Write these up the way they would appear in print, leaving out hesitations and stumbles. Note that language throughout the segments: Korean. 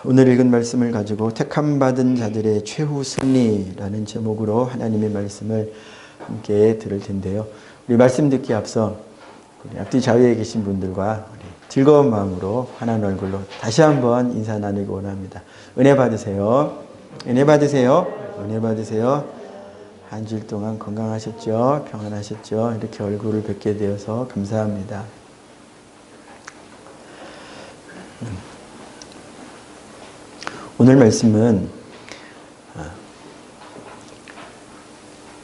오늘 읽은 말씀을 가지고 택함받은 자들의 최후 승리라는 제목으로 하나님의 말씀을 함께 들을 텐데요. 우리 말씀 듣기 앞서 우리 앞뒤 좌우에 계신 분들과 우리 즐거운 마음으로 환한 얼굴로 다시 한번 인사 나누기 원합니다. 은혜 받으세요. 은혜 받으세요. 은혜 받으세요. 한 주일 동안 건강하셨죠? 평안하셨죠? 이렇게 얼굴을 뵙게 되어서 감사합니다. 오늘 말씀은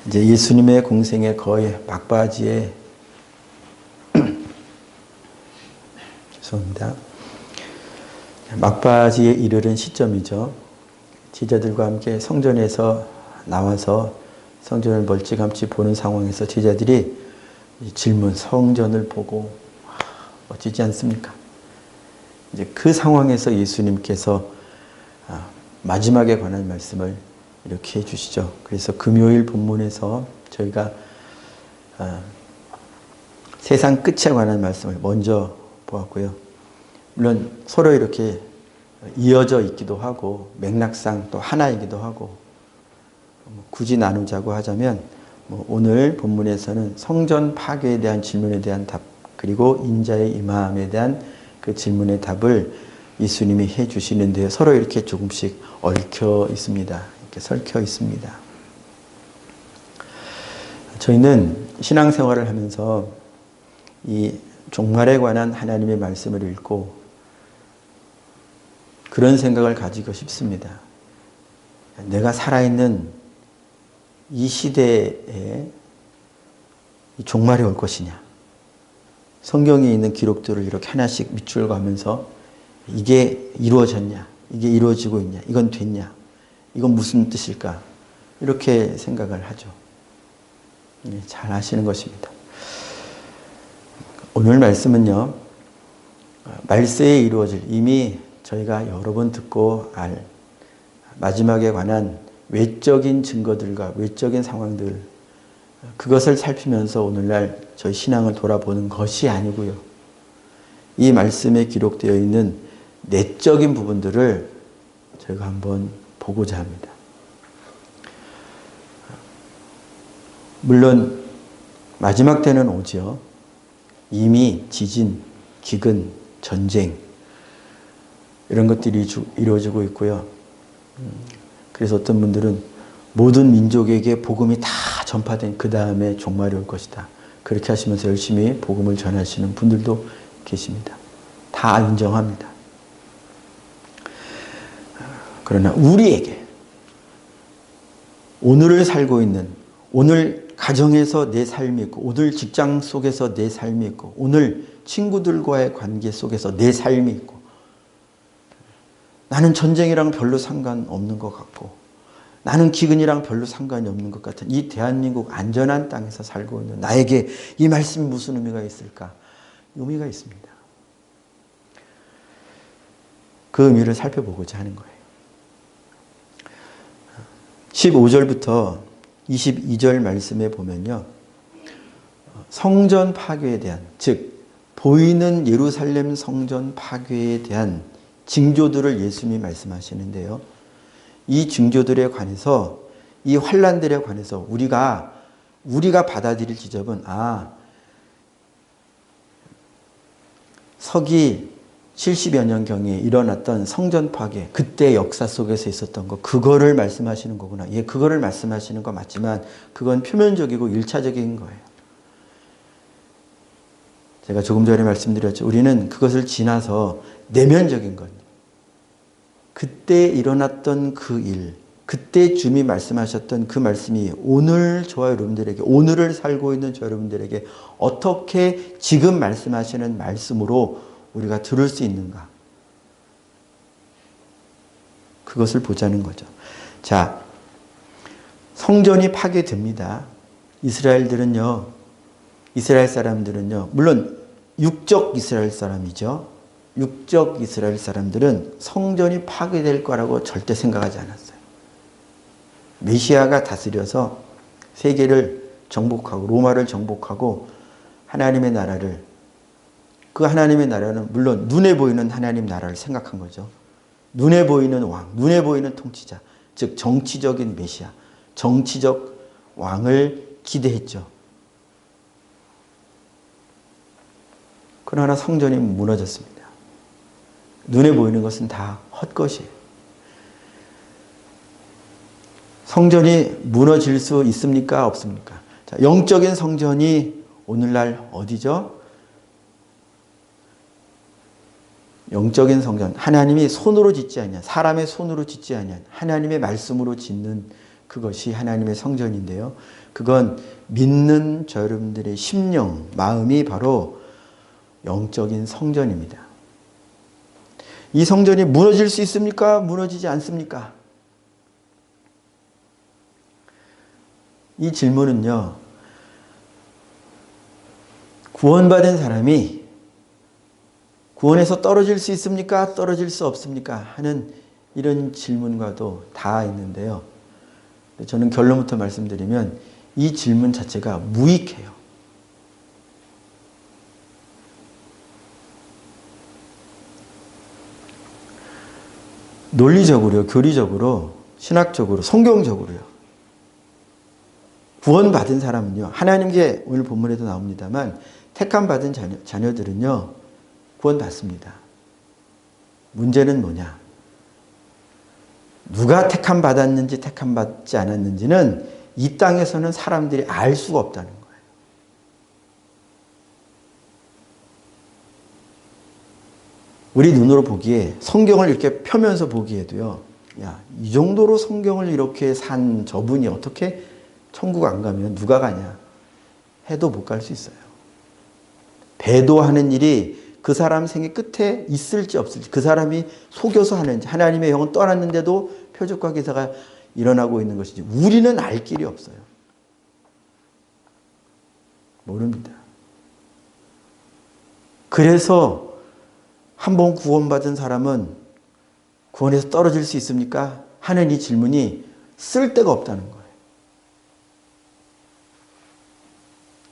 이제 예수님의 공생의 거의 막바지에 죄송합니다. 막바지에 이르는 시점이죠. 제자들과 함께 성전에서 나와서 성전을 멀찌감치 보는 상황에서 제자들이 질문, 성전을 보고 어찌지 않습니까? 이제 그 상황에서 예수님께서 마지막에 관한 말씀을 이렇게 해주시죠. 그래서 금요일 본문에서 저희가 세상 끝에 관한 말씀을 먼저 보았고요. 물론 서로 이렇게 이어져 있기도 하고 맥락상 또 하나이기도 하고 굳이 나누자고 하자면 오늘 본문에서는 성전 파괴에 대한 질문에 대한 답 그리고 인자의 임함에 대한 그 질문의 답을 예수님이 해 주시는데요. 서로 이렇게 조금씩 얽혀 있습니다. 이렇게 설켜 있습니다. 저희는 신앙생활을 하면서 이 종말에 관한 하나님의 말씀을 읽고 그런 생각을 가지고 싶습니다. 내가 살아있는 이 시대에 이 종말이 올 것이냐. 성경에 있는 기록들을 이렇게 하나씩 밑줄 가면서 이게 이루어졌냐, 이게 이루어지고 있냐, 이건 됐냐, 이건 무슨 뜻일까 이렇게 생각을 하죠. 잘 아시는 것입니다. 오늘 말씀은요, 말세에 이루어질 이미 저희가 여러 번 듣고 알 마지막에 관한 외적인 증거들과 외적인 상황들 그것을 살피면서 오늘날 저희 신앙을 돌아보는 것이 아니고요. 이 말씀에 기록되어 있는 내적인 부분들을 저희가 한번 보고자 합니다. 물론 마지막 때는 오죠. 이미 지진, 기근, 전쟁 이런 것들이 이루어지고 있고요. 그래서 어떤 분들은 모든 민족에게 복음이 다 전파된 그 다음에 종말이 올 것이다. 그렇게 하시면서 열심히 복음을 전하시는 분들도 계십니다. 다 인정합니다. 그러나 우리에게 오늘을 살고 있는 오늘 가정에서 내 삶이 있고 오늘 직장 속에서 내 삶이 있고 오늘 친구들과의 관계 속에서 내 삶이 있고 나는 전쟁이랑 별로 상관없는 것 같고 나는 기근이랑 별로 상관이 없는 것 같은 이 대한민국 안전한 땅에서 살고 있는 나에게 이 말씀이 무슨 의미가 있을까? 의미가 있습니다. 그 의미를 살펴보고자 하는 거예요. 15절부터 22절 말씀에 보면요. 성전 파괴에 대한, 즉 보이는 예루살렘 성전 파괴에 대한 징조들을 예수님이 말씀하시는데요. 이 징조들에 관해서 이 환난들에 관해서 우리가 받아들일 지점은 서기 70여 년경에 일어났던 성전 파괴, 그때 역사 속에서 있었던 거, 그거를 말씀하시는 거구나. 예, 그거를 말씀하시는 거 맞지만 그건 표면적이고 1차적인 거예요. 제가 조금 전에 말씀드렸죠. 우리는 그것을 지나서 내면적인 것. 그때 일어났던 그 일, 그때 주님이 말씀하셨던 그 말씀이 오늘 저와 여러분들에게, 오늘을 살고 있는 저 여러분들에게 어떻게 지금 말씀하시는 말씀으로 우리가 들을 수 있는가? 그것을 보자는 거죠. 자, 성전이 파괴됩니다. 이스라엘 사람들은요, 물론 육적 이스라엘 사람이죠. 육적 이스라엘 사람들은 성전이 파괴될 거라고 절대 생각하지 않았어요. 메시아가 다스려서 세계를 정복하고 로마를 정복하고 하나님의 나라를, 그 하나님의 나라는 물론 눈에 보이는 하나님 나라를 생각한 거죠. 눈에 보이는 왕, 눈에 보이는 통치자, 즉 정치적인 메시아, 정치적 왕을 기대했죠. 그러나 성전이 무너졌습니다. 눈에 보이는 것은 다 헛것이에요. 성전이 무너질 수 있습니까? 없습니까? 자, 영적인 성전이 오늘날 어디죠? 영적인 성전, 하나님이 손으로 짓지 아니한, 사람의 손으로 짓지 아니한 하나님의 말씀으로 짓는 그것이 하나님의 성전인데요. 그건 믿는 저 여러분들의 심령, 마음이 바로 영적인 성전입니다. 이 성전이 무너질 수 있습니까? 무너지지 않습니까? 이 질문은요, 구원받은 사람이 구원에서 떨어질 수 있습니까? 떨어질 수 없습니까? 하는 이런 질문과도 다 있는데요. 저는 결론부터 말씀드리면 이 질문 자체가 무익해요. 논리적으로요, 교리적으로, 신학적으로, 성경적으로요. 구원받은 사람은요, 하나님께 오늘 본문에도 나옵니다만 택함 받은 자녀들은요, 구원받습니다. 문제는 뭐냐? 누가 택함 받았는지 택함 받지 않았는지는 이 땅에서는 사람들이 알 수가 없다는 거예요. 우리 눈으로 보기에 성경을 이렇게 펴면서 보기에도요, 야, 이 정도로 성경을 이렇게 산 저분이 어떻게 천국 안 가면 누가 가냐 해도 못 갈 수 있어요. 배도하는 일이 그 사람 생애 끝에 있을지 없을지, 그 사람이 속여서 하는지, 하나님의 영은 떠났는데도 표적과 기사가 일어나고 있는 것인지 우리는 알 길이 없어요. 모릅니다. 그래서 한번 구원받은 사람은 구원에서 떨어질 수 있습니까? 하는 이 질문이 쓸데가 없다는 거예요.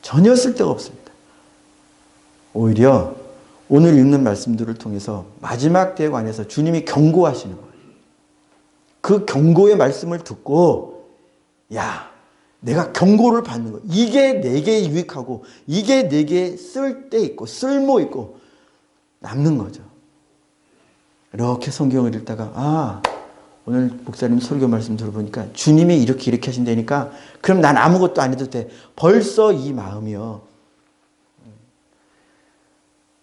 전혀 쓸데가 없습니다. 오히려 오늘 읽는 말씀들을 통해서 마지막 때에 관해서 주님이 경고하시는 거예요. 그 경고의 말씀을 듣고, 야, 내가 경고를 받는 거, 이게 내게 유익하고 이게 내게 쓸데있고 쓸모있고 남는 거죠. 이렇게 성경을 읽다가 오늘 목사님 설교 말씀 들어보니까 주님이 이렇게 하신다니까 그럼 난 아무것도 안 해도 돼. 벌써 이 마음이요.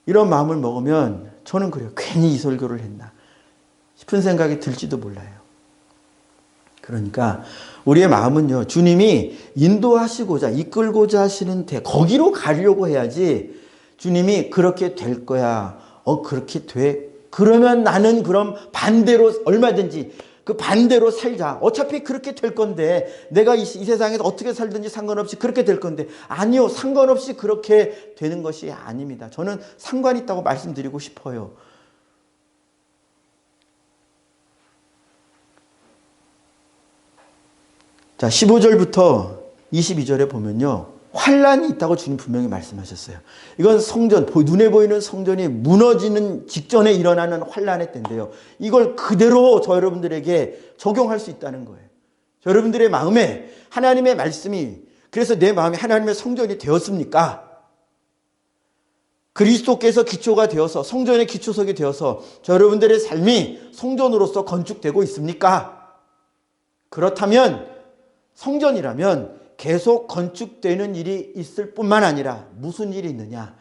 이런 마음을 먹으면 저는 그래요. 괜히 이 설교를 했나 싶은 생각이 들지도 몰라요. 그러니까 우리의 마음은요, 주님이 인도하시고자 이끌고자 하시는데 거기로 가려고 해야지, 주님이 그렇게 될 거야, 그렇게 돼, 그러면 나는 그럼 반대로 얼마든지 그 반대로 살자, 어차피 그렇게 될 건데 내가 이 세상에서 어떻게 살든지 상관없이 그렇게 될 건데, 아니요, 상관없이 그렇게 되는 것이 아닙니다. 저는 상관 있다고 말씀드리고 싶어요. 자, 15절부터 22절에 보면요, 환란이 있다고 주님 분명히 말씀하셨어요. 이건 성전, 눈에 보이는 성전이 무너지는 직전에 일어나는 환란의 때인데요, 이걸 그대로 저 여러분들에게 적용할 수 있다는 거예요. 저 여러분들의 마음에 하나님의 말씀이, 그래서 내 마음이 하나님의 성전이 되었습니까? 그리스도께서 기초가 되어서, 성전의 기초석이 되어서 저 여러분들의 삶이 성전으로서 건축되고 있습니까? 그렇다면, 성전이라면 계속 건축되는 일이 있을 뿐만 아니라 무슨 일이 있느냐?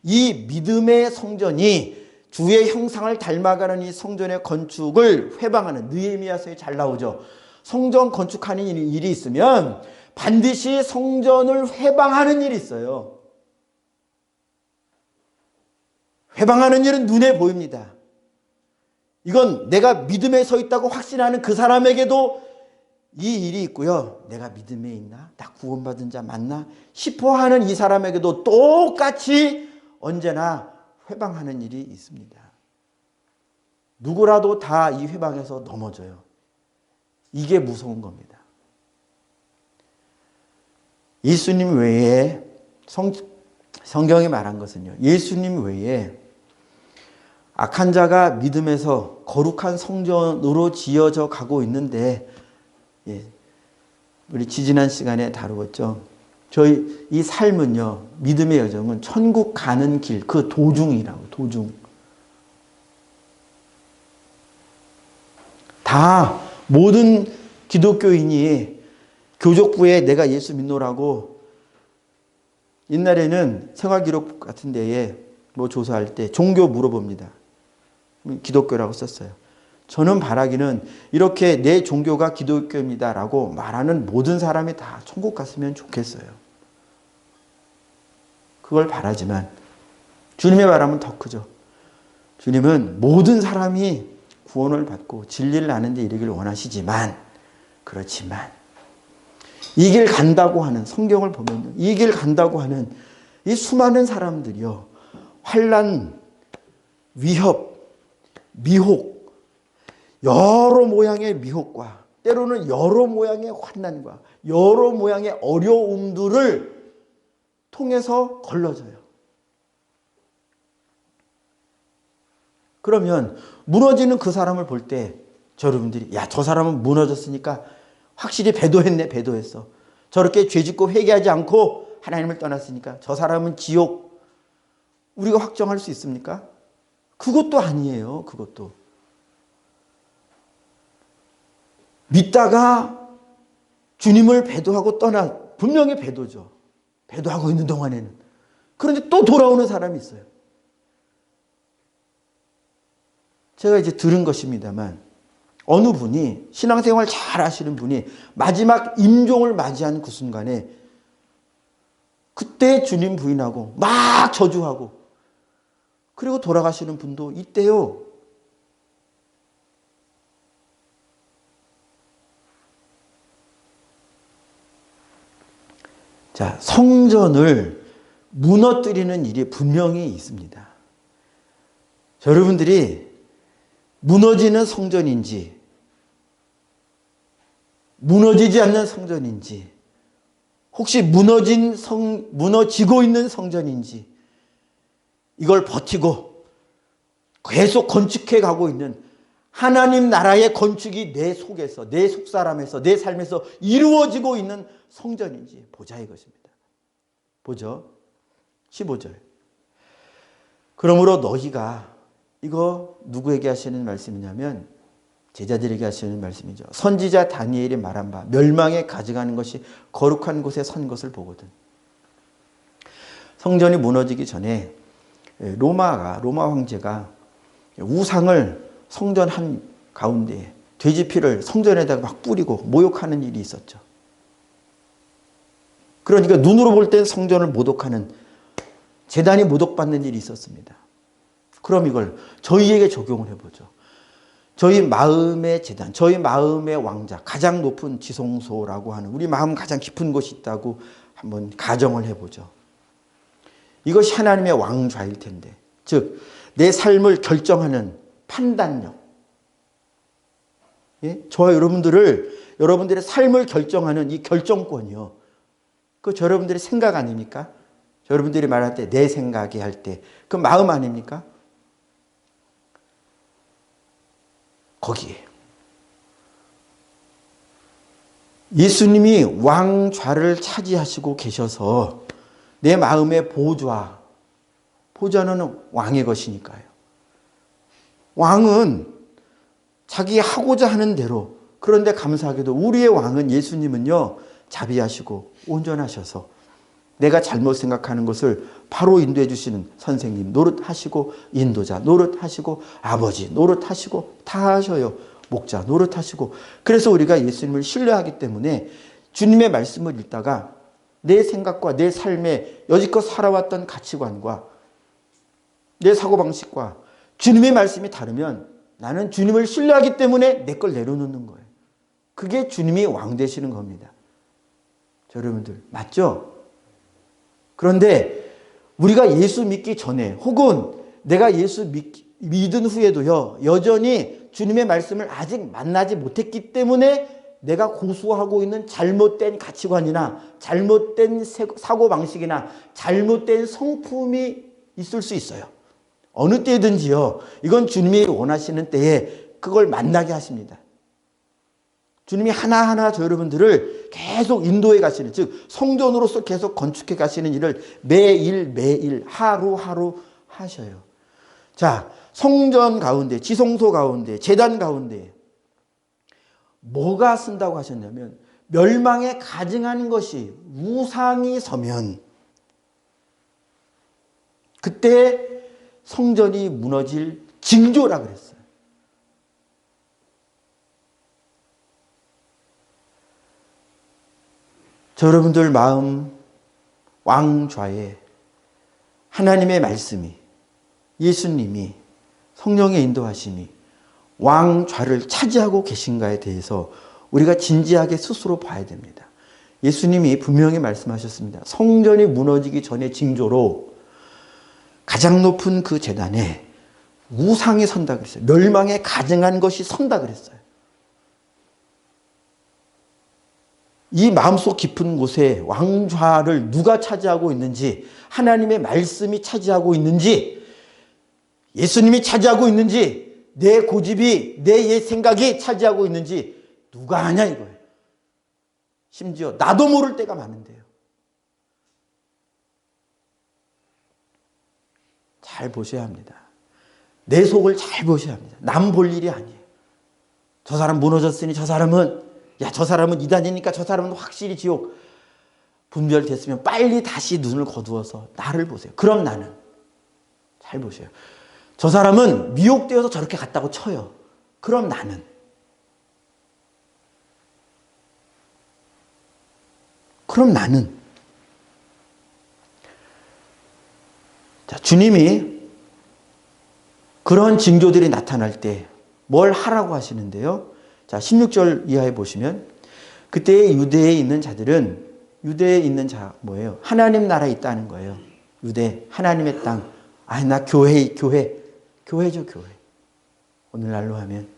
이 믿음의 성전이 주의 형상을 닮아가는 이 성전의 건축을 회방하는, 느헤미야서에 잘 나오죠. 성전 건축하는 일이 있으면 반드시 성전을 회방하는 일이 있어요. 회방하는 일은 눈에 보입니다. 이건 내가 믿음에 서 있다고 확신하는 그 사람에게도 이 일이 있고요, 내가 믿음에 있나? 나 구원받은 자 맞나? 싶어 하는 이 사람에게도 똑같이 언제나 회방하는 일이 있습니다. 누구라도 다 이 회방에서 넘어져요. 이게 무서운 겁니다. 예수님 외에, 성경이 말한 것은요, 예수님 외에 악한 자가 믿음에서 거룩한 성전으로 지어져 가고 있는데, 예, 우리 지지난 시간에 다루었죠. 저희 이 삶은요, 믿음의 여정은 천국 가는 길, 그 도중이라고, 도중. 다 모든 기독교인이 교족부에 내가 예수 믿노라고, 옛날에는 생활기록 같은 데에 뭐 조사할 때 종교 물어봅니다. 기독교라고 썼어요. 저는 바라기는 이렇게 내 종교가 기독교입니다라고 말하는 모든 사람이 다 천국 갔으면 좋겠어요. 그걸 바라지만 주님의 바람은 더 크죠. 주님은 모든 사람이 구원을 받고 진리를 아는 데 이르기를 원하시지만, 그렇지만 이 길 간다고 하는, 성경을 보면요, 이 길 간다고 하는 이 수많은 사람들이요, 환난, 위협, 미혹, 여러 모양의 미혹과 때로는 여러 모양의 환난과 여러 모양의 어려움들을 통해서 걸러져요. 그러면 무너지는 그 사람을 볼 때 여러분들이, 야, 저 사람은 무너졌으니까 확실히 배도했네, 배도했어. 저렇게 죄짓고 회개하지 않고 하나님을 떠났으니까 저 사람은 지옥, 우리가 확정할 수 있습니까? 그것도 아니에요. 그것도. 믿다가 주님을 배도하고 떠나, 분명히 배도죠. 배도하고 있는 동안에는. 그런데 또 돌아오는 사람이 있어요. 제가 이제 들은 것입니다만, 어느 분이, 신앙생활 잘 하시는 분이 마지막 임종을 맞이한 그 순간에 그때 주님 부인하고 막 저주하고 그리고 돌아가시는 분도 있대요. 자, 성전을 무너뜨리는 일이 분명히 있습니다. 여러분들이 무너지는 성전인지 무너지지 않는 성전인지, 혹시 무너지고 있는 성전인지, 이걸 버티고 계속 건축해 가고 있는 하나님 나라의 건축이 내 속에서, 내 속사람에서, 내 삶에서 이루어지고 있는 성전인지 보자 이것입니다. 보죠. 15절. 그러므로 너희가, 이거 누구에게 하시는 말씀이냐면 제자들에게 하시는 말씀이죠. 선지자 다니엘이 말한 바 멸망에 가져가는 것이 거룩한 곳에 선 것을 보거든. 성전이 무너지기 전에 로마 황제가 우상을 성전 한 가운데에, 돼지 피를 성전에다가 막 뿌리고 모욕하는 일이 있었죠. 그러니까 눈으로 볼 땐 성전을 모독하는, 제단이 모독받는 일이 있었습니다. 그럼 이걸 저희에게 적용을 해보죠. 저희 마음의 제단, 저희 마음의 왕자, 가장 높은 지성소라고 하는, 우리 마음 가장 깊은 곳이 있다고 한번 가정을 해보죠. 이것이 하나님의 왕좌일 텐데, 즉 내 삶을 결정하는 판단력, 예? 저와 여러분들의 삶을 결정하는 이 결정권이요, 그 여러분들의 생각 아닙니까? 여러분들이 말할 때, 내 생각이 할 때, 그 마음 아닙니까? 거기에 예수님이 왕좌를 차지하시고 계셔서 내 마음의 보좌는 왕의 것이니까요. 왕은 자기 하고자 하는 대로, 그런데 감사하게도 우리의 왕은, 예수님은요, 자비하시고 온전하셔서 내가 잘못 생각하는 것을 바로 인도해 주시는 선생님 노릇하시고, 인도자 노릇하시고, 아버지 노릇하시고, 다 하셔요. 목자 노릇하시고. 그래서 우리가 예수님을 신뢰하기 때문에 주님의 말씀을 읽다가 내 생각과 내 삶에 여지껏 살아왔던 가치관과 내 사고방식과 주님의 말씀이 다르면 나는 주님을 신뢰하기 때문에 내 걸 내려놓는 거예요. 그게 주님이 왕 되시는 겁니다. 여러분들 맞죠? 그런데 우리가 예수 믿기 전에, 혹은 내가 예수 믿은 후에도요, 여전히 주님의 말씀을 아직 만나지 못했기 때문에 내가 고수하고 있는 잘못된 가치관이나 잘못된 사고방식이나 잘못된 성품이 있을 수 있어요. 어느 때든지요. 이건 주님이 원하시는 때에 그걸 만나게 하십니다. 주님이 하나하나 저 여러분들을 계속 인도해 가시는, 즉 성전으로서 계속 건축해 가시는 일을 매일 하루하루 하셔요. 자, 성전 가운데, 지성소 가운데, 제단 가운데 뭐가 쓴다고 하셨냐면, 멸망에 가증하는 것이 우상이 서면 그때 성전이 무너질 징조라 그랬어요. 저 여러분들 마음 왕좌에 하나님의 말씀이, 예수님이, 성령의 인도하심이 왕좌를 차지하고 계신가에 대해서 우리가 진지하게 스스로 봐야 됩니다. 예수님이 분명히 말씀하셨습니다. 성전이 무너지기 전의 징조로 가장 높은 그 제단에 우상이 선다 그랬어요. 멸망에 가증한 것이 선다 그랬어요. 이 마음속 깊은 곳에 왕좌를 누가 차지하고 있는지, 하나님의 말씀이 차지하고 있는지, 예수님이 차지하고 있는지, 내 고집이, 내 옛 생각이 차지하고 있는지 누가 아냐 이거예요. 심지어 나도 모를 때가 많은데요. 잘 보셔야 합니다. 내 속을 잘 보셔야 합니다. 남 볼 일이 아니에요. 저 사람 무너졌으니 저 사람은, 저 사람은 이단이니까 저 사람은 확실히 지옥. 분별됐으면 빨리 다시 눈을 거두어서 나를 보세요. 그럼 나는. 잘 보세요. 저 사람은 미혹되어서 저렇게 갔다고 쳐요. 그럼 나는. 그럼 나는. 자, 주님이 그런 징조들이 나타날 때 뭘 하라고 하시는데요. 자, 16절 이하에 보시면, 그때 유대에 있는 자들은, 유대에 있는 자 뭐예요? 하나님 나라에 있다는 거예요. 유대, 하나님의 땅. 나 교회죠, 교회. 오늘날로 하면,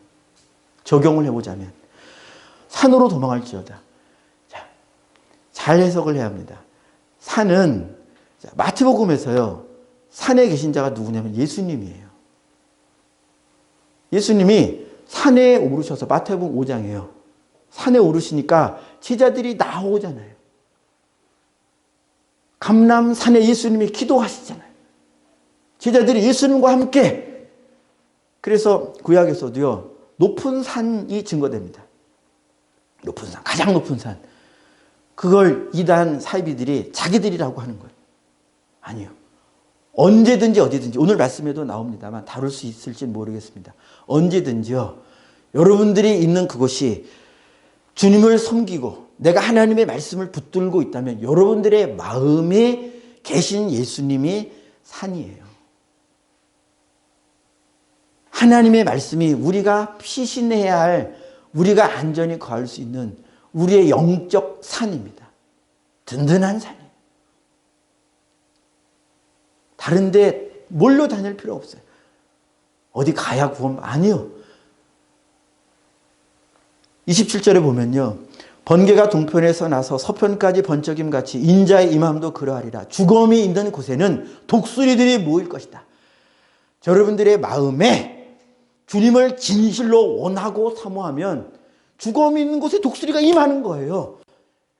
적용을 해보자면, 산으로 도망할지어다. 자, 잘 해석을 해야 합니다. 산은, 마태복음에서요, 산에 계신 자가 누구냐면 예수님이에요. 예수님이 산에 오르셔서, 마태복음 5장이에요. 산에 오르시니까 제자들이 나오잖아요. 감람산에 예수님이 기도하시잖아요. 제자들이 예수님과 함께. 그래서 구약에서도요, 높은 산이 증거됩니다. 높은 산, 가장 높은 산. 그걸 이단 사이비들이 자기들이라고 하는 거예요. 아니요. 언제든지 어디든지, 오늘 말씀에도 나옵니다만 다룰 수 있을지 모르겠습니다. 언제든지요, 여러분들이 있는 그곳이 주님을 섬기고 내가 하나님의 말씀을 붙들고 있다면 여러분들의 마음에 계신 예수님이 산이에요. 하나님의 말씀이 우리가 피신해야 할, 우리가 안전히 거할 수 있는 우리의 영적 산입니다. 든든한 산이에요. 다른 데 몰려 다닐 필요 없어요. 어디 가야 구원, 아니요. 27절에 보면요, 번개가 동편에서 나서 서편까지 번쩍임 같이 인자의 임함도 그러하리라. 죽음이 있는 곳에는 독수리들이 모일 것이다. 여러분들의 마음에 주님을 진실로 원하고 사모하면 죽음이 있는 곳에 독수리가 임하는 거예요.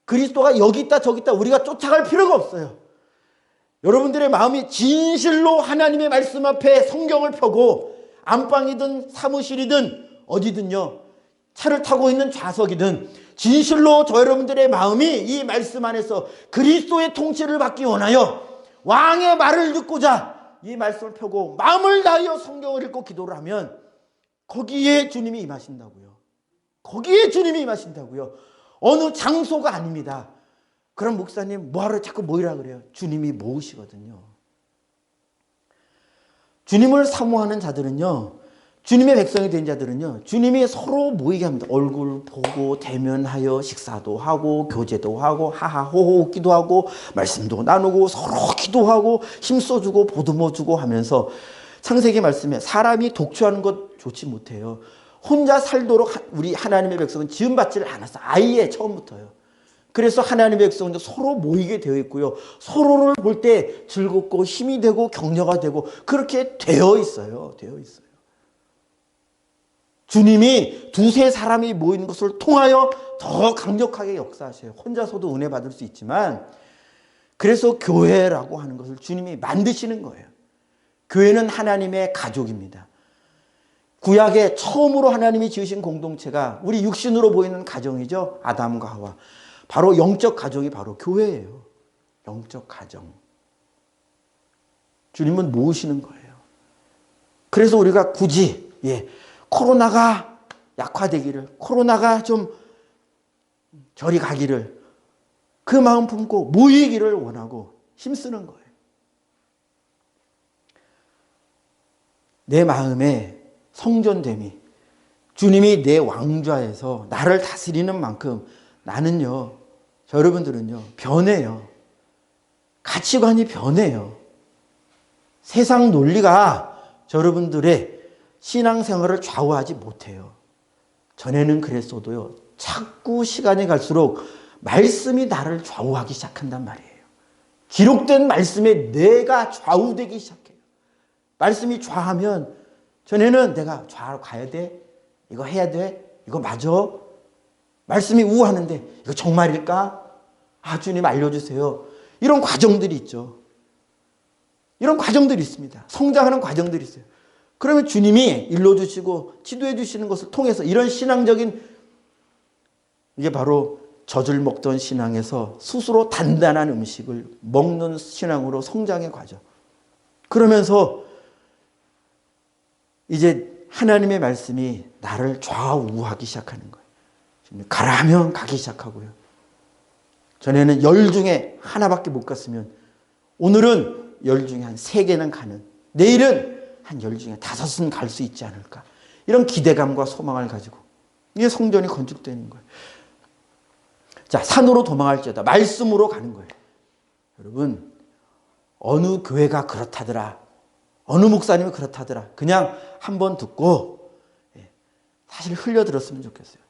그리스도가 여기 있다 저기 있다 우리가 쫓아갈 필요가 없어요. 여러분들의 마음이 진실로 하나님의 말씀 앞에 성경을 펴고, 안방이든 사무실이든 어디든요, 차를 타고 있는 좌석이든, 진실로 저 여러분들의 마음이 이 말씀 안에서 그리스도의 통치를 받기 원하여 왕의 말을 듣고자 이 말씀을 펴고 마음을 다하여 성경을 읽고 기도를 하면 거기에 주님이 임하신다고요. 거기에 주님이 임하신다고요. 어느 장소가 아닙니다. 그럼 목사님 뭐하러 자꾸 모이라 그래요? 주님이 모으시거든요. 주님을 사모하는 자들은요, 주님의 백성이 된 자들은요, 주님이 서로 모이게 합니다. 얼굴 보고 대면하여 식사도 하고 교제도 하고 하하호호 웃기도 하고 말씀도 나누고 서로 기도하고 힘써주고 보듬어주고 하면서, 창세기 말씀에 사람이 독주하는 것 좋지 못해요. 혼자 살도록 우리 하나님의 백성은 지음받지를 않았어. 아예 처음부터요. 그래서 하나님의 백성은 서로 모이게 되어 있고요. 서로를 볼 때 즐겁고 힘이 되고 격려가 되고 그렇게 되어 있어요. 되어 있어요. 주님이 두세 사람이 모이는 것을 통하여 더 강력하게 역사하셔요. 혼자서도 은혜 받을 수 있지만 그래서 교회라고 하는 것을 주님이 만드시는 거예요. 교회는 하나님의 가족입니다. 구약에 처음으로 하나님이 지으신 공동체가 우리 육신으로 보이는 가정이죠. 아담과 하와. 바로 영적 가족이 바로 교회예요. 영적 가정. 주님은 모으시는 거예요. 그래서 우리가 굳이 코로나가 약화되기를, 코로나가 좀 저리 가기를 그 마음 품고 모이기를 원하고 힘쓰는 거예요. 내 마음에 성전됨이 주님이 내 왕좌에서 나를 다스리는 만큼 나는요, 여러분들은요, 변해요. 가치관이 변해요. 세상 논리가 여러분들의 신앙생활을 좌우하지 못해요. 전에는 그랬어도요, 자꾸 시간이 갈수록 말씀이 나를 좌우하기 시작한단 말이에요. 기록된 말씀에 내가 좌우되기 시작해요. 말씀이 좌하면 전에는 내가 좌로 가야 돼? 이거 해야 돼? 이거 맞아? 말씀이 우하는데 이거 정말일까? 아, 주님 알려주세요. 이런 과정들이 있죠. 이런 과정들이 있습니다. 성장하는 과정들이 있어요. 그러면 주님이 일러주시고 지도해 주시는 것을 통해서 이런 신앙적인, 이게 바로 젖을 먹던 신앙에서 스스로 단단한 음식을 먹는 신앙으로 성장의 과정. 그러면서 이제 하나님의 말씀이 나를 좌우하기 시작하는 거예요. 가라 하면 가기 시작하고요. 전에는 10 중에 하나밖에 못 갔으면 오늘은 10 중에 한 3개는 가는, 내일은 한 10 중에 5은 갈 수 있지 않을까. 이런 기대감과 소망을 가지고 이게 성전이 건축되는 거예요. 자, 산으로 도망할지어다. 말씀으로 가는 거예요. 여러분, 어느 교회가 그렇다더라, 어느 목사님이 그렇다더라, 그냥 한번 듣고 사실 흘려들었으면 좋겠어요.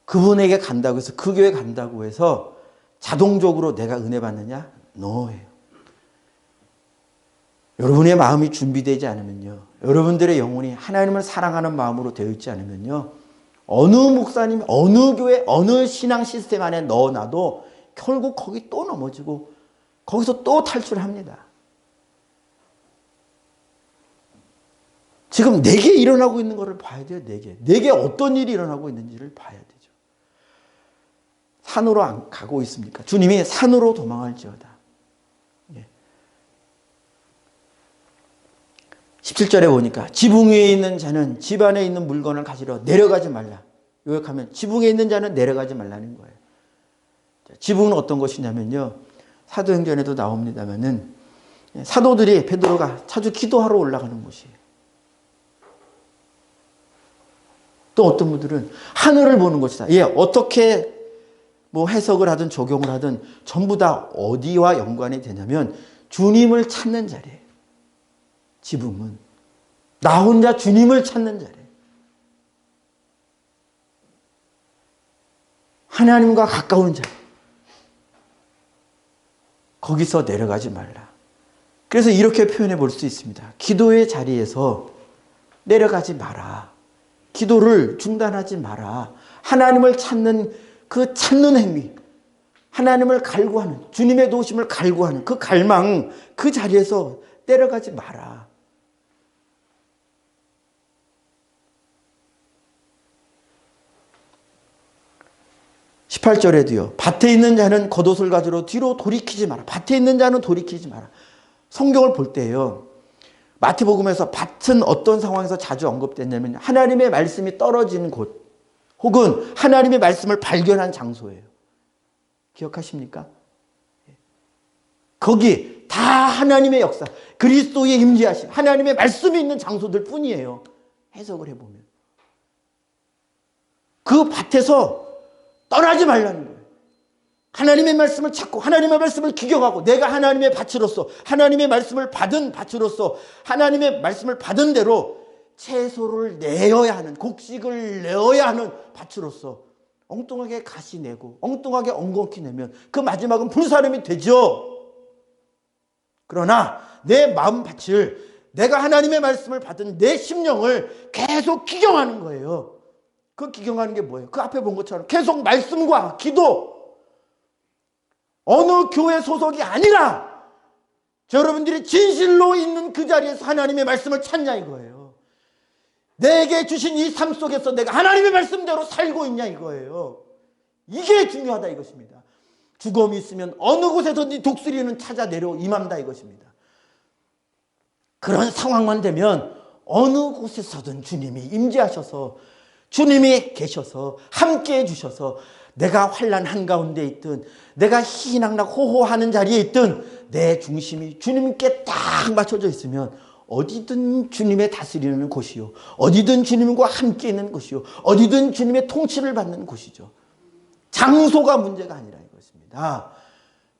그분에게 간다고 해서, 그 교회 간다고 해서 자동적으로 내가 은혜 받느냐? 노예요. 여러분의 마음이 준비되지 않으면요, 여러분들의 영혼이 하나님을 사랑하는 마음으로 되어 있지 않으면요, 어느 목사님, 어느 교회, 어느 신앙 시스템 안에 넣어놔도 결국 거기 또 넘어지고 거기서 또 탈출합니다. 지금 내게 일어나고 있는 것을 봐야 돼요. 내게 어떤 일이 일어나고 있는지를 봐야 되죠. 산으로 안 가고 있습니까? 주님이 산으로 도망할지어다. 17절에 보니까 지붕 위에 있는 자는 집 안에 있는 물건을 가지러 내려가지 말라. 요약하면 지붕에 있는 자는 내려가지 말라는 거예요. 지붕은 어떤 것이냐면요, 사도행전에도 나옵니다만은 사도들이, 베드로가 자주 기도하러 올라가는 곳이에요. 또 어떤 분들은 하늘을 보는 것이다. 어떻게 해석을 하든 적용을 하든 전부 다 어디와 연관이 되냐면 주님을 찾는 자리예요. 지붕은 나 혼자 주님을 찾는 자리예요. 하나님과 가까운 자리. 거기서 내려가지 말라. 그래서 이렇게 표현해 볼 수 있습니다. 기도의 자리에서 내려가지 마라. 기도를 중단하지 마라. 하나님을 찾는 그 찾는 행위, 하나님을 갈구하는, 주님의 도우심을 갈구하는 그 갈망, 그 자리에서 내려가지 마라. 18절에도요. 밭에 있는 자는 겉옷을 가지러 뒤로 돌이키지 마라. 밭에 있는 자는 돌이키지 마라. 성경을 볼 때요, 마태복음에서 밭은 어떤 상황에서 자주 언급됐냐면 하나님의 말씀이 떨어지는 곳, 혹은 하나님의 말씀을 발견한 장소예요. 기억하십니까? 거기 다 하나님의 역사, 그리스도의 임재하심, 하나님의 말씀이 있는 장소들 뿐이에요. 해석을 해보면. 그 밭에서 떠나지 말라는 거예요. 하나님의 말씀을 찾고 하나님의 말씀을 기경하고 내가 하나님의 밭으로서, 하나님의 말씀을 받은 밭으로서, 하나님의 말씀을 받은 대로 채소를 내어야 하는, 곡식을 내어야 하는 밭으로서 엉뚱하게 가시 내고 엉뚱하게 엉겅퀴 내면 그 마지막은 불사름이 되죠. 그러나 내 마음밭을, 내가 하나님의 말씀을 받은 내 심령을 계속 기경하는 거예요. 그 기경하는 게 뭐예요? 그 앞에 본 것처럼 계속 말씀과 기도, 어느 교회 소속이 아니라 여러분들이 진실로 있는 그 자리에서 하나님의 말씀을 찾냐 이거예요. 내게 주신 이 삶 속에서 내가 하나님의 말씀대로 살고 있냐 이거예요. 이게 중요하다 이것입니다. 죽음이 있으면 어느 곳에서든지 독수리는 찾아 내려 임한다 이것입니다. 그런 상황만 되면 어느 곳에서든 주님이 임재하셔서, 주님이 계셔서 함께해 주셔서, 내가 환난 한가운데 있든 내가 희희낙낙 호호하는 자리에 있든 내 중심이 주님께 딱 맞춰져 있으면 어디든 주님의 다스리는 곳이요, 어디든 주님과 함께 있는 곳이요, 어디든 주님의 통치를 받는 곳이죠. 장소가 문제가 아니라 이것입니다.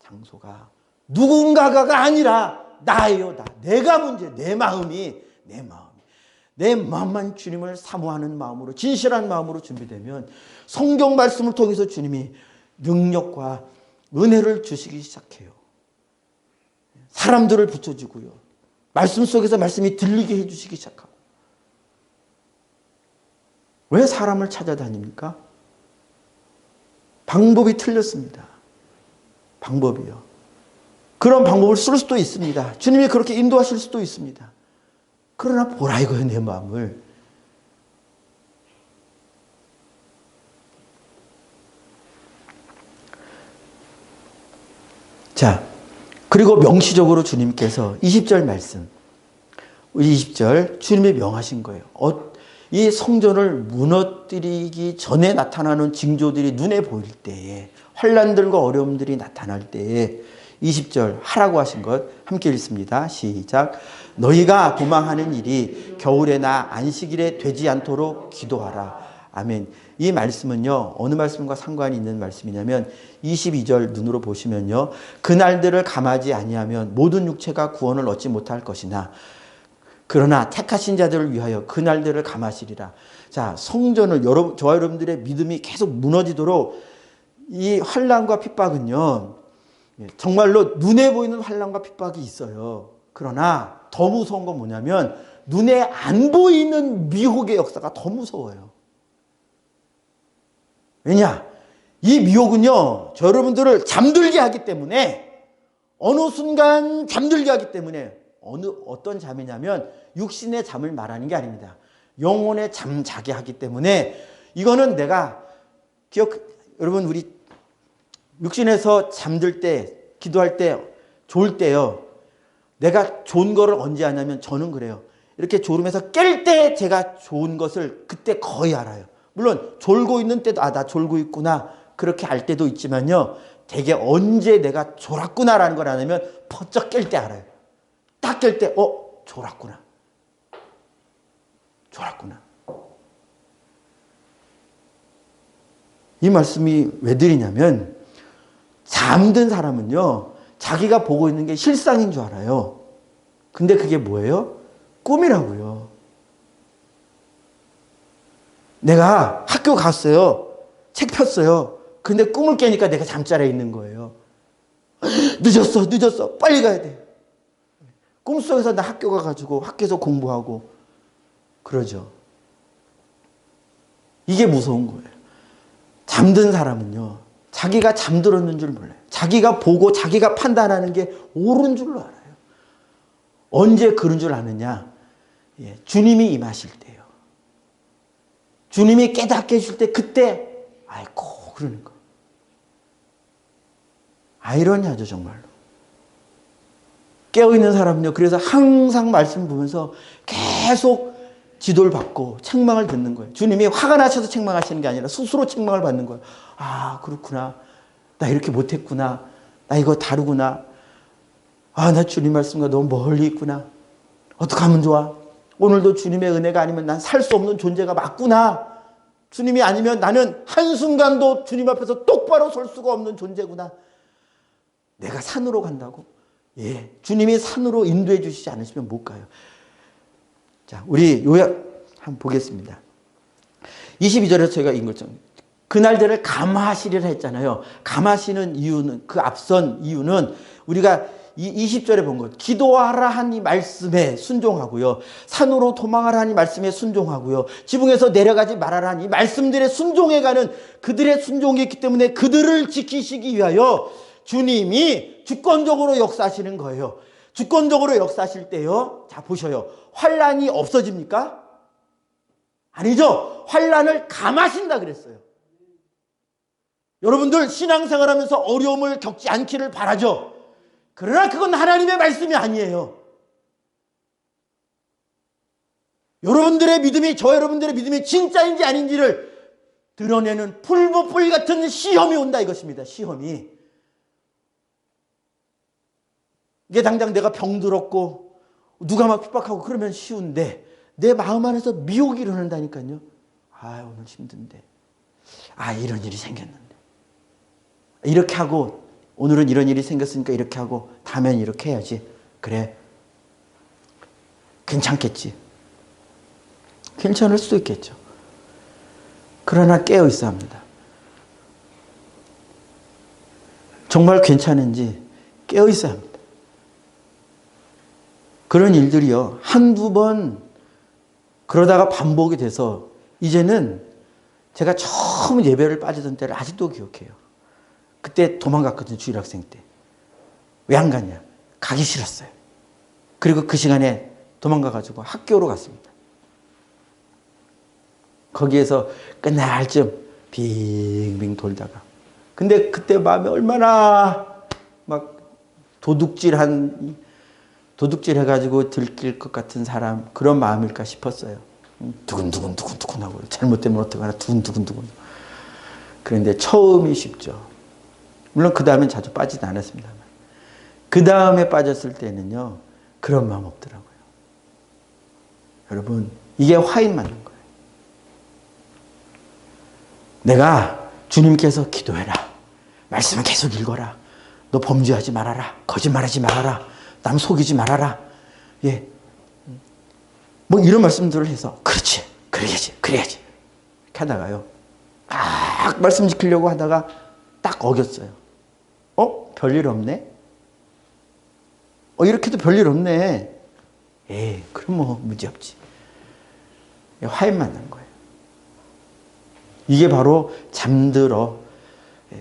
장소가 누군가가 아니라 나예요. 내가 문제, 내 마음만 주님을 사모하는 마음으로, 진실한 마음으로 준비되면 성경 말씀을 통해서 주님이 능력과 은혜를 주시기 시작해요. 사람들을 붙여주고요, 말씀 속에서 말씀이 들리게 해주시기 시작하고. 왜 사람을 찾아다닙니까? 방법이 틀렸습니다. 방법이요. 그런 방법을 쓸 수도 있습니다. 주님이 그렇게 인도하실 수도 있습니다. 그러나 보라 이거예요, 내 마음을. 자, 그리고 명시적으로 주님께서 20절 말씀, 20절 주님이 명하신 거예요. 이 성전을 무너뜨리기 전에 나타나는 징조들이 눈에 보일 때에, 환난들과 어려움들이 나타날 때에 20절 하라고 하신 것 함께 읽습니다. 시작. 너희가 도망하는 일이 겨울에나 안식일에 되지 않도록 기도하라. 아멘. 이 말씀은요, 어느 말씀과 상관이 있는 말씀이냐면 22절 눈으로 보시면요, 그날들을 감하지 아니하면 모든 육체가 구원을 얻지 못할 것이나 그러나 택하신 자들을 위하여 그날들을 감하시리라. 자, 성전을 저와 여러분들의 믿음이 계속 무너지도록 이 환난과 핍박은요, 정말로 눈에 보이는 환난과 핍박이 있어요. 그러나 더 무서운 건 뭐냐면 눈에 안 보이는 미혹의 역사가 더 무서워요. 왜냐? 이 미혹은요, 저 여러분들을 잠들게 하기 때문에, 어느 순간 잠들게 하기 때문에, 어떤 잠이냐면 육신의 잠을 말하는 게 아닙니다. 영혼의 잠 자게 하기 때문에, 이거는 내가 여러분 우리 육신에서 잠들 때, 기도할 때, 졸 때요, 내가 좋은 거를 언제 하냐면 저는 그래요. 이렇게 졸음에서 깰 때 제가 좋은 것을 그때 거의 알아요. 물론 졸고 있는 때도 나 졸고 있구나 그렇게 알 때도 있지만요, 되게 언제 내가 졸았구나라는 걸 아냐면 퍼쩍 깰 때 알아요. 딱 깰 때 졸았구나. 이 말씀이 왜 드리냐면, 잠든 사람은요, 자기가 보고 있는 게 실상인 줄 알아요. 근데 그게 뭐예요? 꿈이라고요. 내가 학교 갔어요. 책 폈어요. 근데 꿈을 깨니까 내가 잠자리에 있는 거예요. 늦었어. 빨리 가야 돼. 꿈속에서 나 학교 가가지고 학교에서 공부하고 그러죠. 이게 무서운 거예요. 잠든 사람은요, 자기가 잠들었는 줄 몰라요. 자기가 보고 자기가 판단하는 게 옳은 줄로 알아요. 언제 그런 줄 아느냐? 주님이 임하실 때요. 주님이 깨닫게 해줄 때, 그때 아이고 그러는 거. 아이러니하죠 정말로. 깨어있는 사람은요, 그래서 항상 말씀 보면서 계속 지도를 받고 책망을 듣는 거예요. 주님이 화가 나셔서 책망하시는 게 아니라 스스로 책망을 받는 거예요. 아, 그렇구나. 나 이렇게 못했구나. 나 이거 다르구나. 아, 나 주님 말씀과 너무 멀리 있구나. 어떻게 하면 좋아? 오늘도 주님의 은혜가 아니면 난 살 수 없는 존재가 맞구나. 주님이 아니면 나는 한순간도 주님 앞에서 똑바로 설 수가 없는 존재구나. 내가 산으로 간다고? 예, 주님이 산으로 인도해 주시지 않으시면 못 가요. 자, 우리 요약 한번 보겠습니다. 22절에서 저희가 읽은 것처럼 그날들을 감화하시리라 했잖아요. 감하시는 이유는, 그 앞선 이유는 우리가 이 20절에 본 것, 기도하라 하니 말씀에 순종하고요, 산으로 도망하라 하니 말씀에 순종하고요, 지붕에서 내려가지 말아라 하니 말씀들의 순종해가는 그들의 순종이 있기 때문에 그들을 지키시기 위하여 주님이 주권적으로 역사하시는 거예요. 주권적으로 역사하실 때요, 자 보셔요, 환난이 없어집니까? 아니죠. 환난을 감하신다 그랬어요. 여러분들 신앙생활하면서 어려움을 겪지 않기를 바라죠. 그러나 그건 하나님의 말씀이 아니에요. 여러분들의 믿음이, 저 여러분들의 믿음이 진짜인지 아닌지를 드러내는 풀무불 같은 시험이 온다 이것입니다. 시험이. 이게 당장 내가 병들었고 누가 막 핍박하고 그러면 쉬운데 내 마음 안에서 미혹이 일어난다니까요. 아, 오늘 힘든데. 아, 이런 일이 생겼는데. 이렇게 하고, 오늘은 이런 일이 생겼으니까 이렇게 하고, 다음엔 이렇게 해야지. 그래. 괜찮겠지. 괜찮을 수도 있겠죠. 그러나 깨어 있어야 합니다. 정말 괜찮은지 깨어 있어야 합니다. 그런 일들이요, 한두 번 그러다가 반복이 돼서 이제는 제가 처음 예배를 빠지던 때를 아직도 기억해요. 그때 도망갔거든요, 주일학생 때. 왜 안 갔냐? 가기 싫었어요. 그리고 그 시간에 도망가가지고 학교로 갔습니다. 거기에서 끝날 쯤 빙빙 돌다가. 근데 그때 마음이 얼마나 막 도둑질 해가지고 들킬 것 같은 사람, 그런 마음일까 싶었어요. 두근두근 하고, 잘못되면 어떡하나 두근두근. 그런데 처음이 쉽죠. 물론 그 다음엔 자주 빠지지 않았습니다만, 그 다음에 빠졌을 때는요, 그런 마음 없더라고요. 여러분, 이게 화인 맞는 거예요. 내가 주님께서 기도해라, 말씀을 계속 읽어라, 너 범죄하지 말아라, 거짓말하지 말아라, 남 속이지 말아라, 예, 뭐 이런 말씀들을 해서 그렇지, 그래야지 이렇게 하다가요, 딱 말씀 지키려고 하다가 딱 어겼어요. 별일 없네? 이렇게도 별일 없네. 그럼 뭐 문제없지. 화인 맞는 거예요. 이게 바로 잠들어